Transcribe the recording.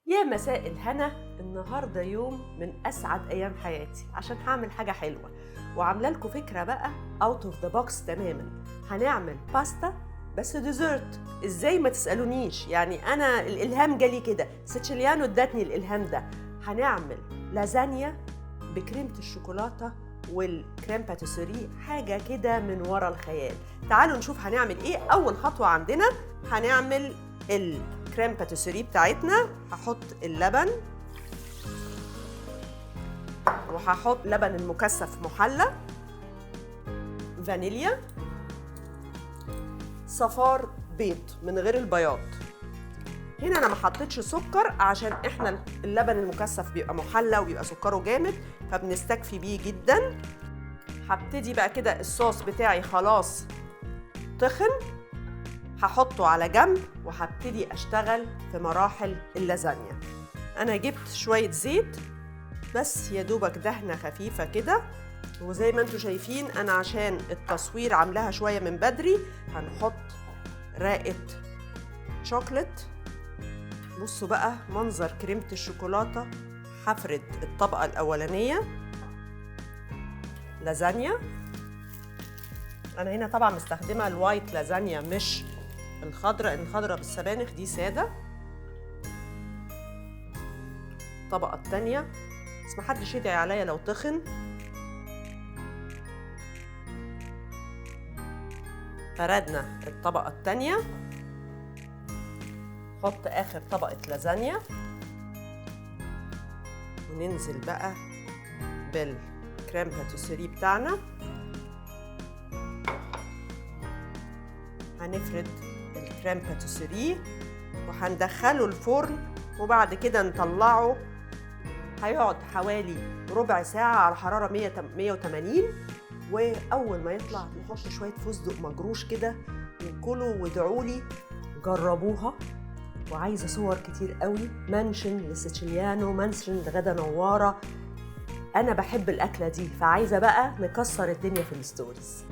يا مساء الهنا. النهارده يوم من اسعد ايام حياتي عشان هعمل حاجه حلوه، وعامله لكم فكره بقى اوت اوف ذا بوكس تماما. هنعمل باستا بس ديزرت. ازاي ما تسالونيش، يعني انا الالهام جالي كده، سيتشيليانو ادتني الالهام ده. هنعمل لازانيا بكريمه الشوكولاته والكريم باتيسري، حاجه كده من ورا الخيال. تعالوا نشوف هنعمل ايه. اول خطوه عندنا هنعمل الكريم باتيسري بتاعتنا. هحط اللبن، وهحط لبن المكثف محلى، فانيليا، صفار بيض من غير البياض. هنا انا ما حطيتش سكر عشان احنا اللبن المكثف بيبقى محلى وبيبقى سكره جامد، فبنستكفي بيه جدا. هبتدي بقى كده، الصوص بتاعي خلاص تخن، هحطه على جنب وهبتدي اشتغل في مراحل اللازانيا. انا جبت شوية زيت بس يا دوبك دهنة خفيفة كده، وزي ما انتوا شايفين انا عشان التصوير عاملاها شوية من بدري. هنحط رقة شوكليت. بصوا بقى منظر كريمة الشوكولاتة. هفرد الطبقة الأولانية لازانيا. أنا هنا طبعا مستخدمة الوايت لازانيا مش الخضراء، الخضراء بالسبانخ دي سادة. الطبقة التانية بس محدش يدعي عليا لو تخن. فردنا الطبقة التانية، نحط آخر طبقة لازانيا وننزل بقى بالكريم باتيسري بتاعنا. هنفرد الكريم باتيسري وهندخله الفرن، وبعد كده نطلعه. هيقعد حوالي ربع ساعة على حرارة 180. وأول ما يطلع نحط شوية فستق مجروش كده وكلوا وادعولي. جربوها، وعايزة صور كتير قوي. منشن لسيتشيليانو، منشن لغدا نوارة. أنا بحب الأكلة دي، فعايزة بقى نكسر الدنيا في الستوريز.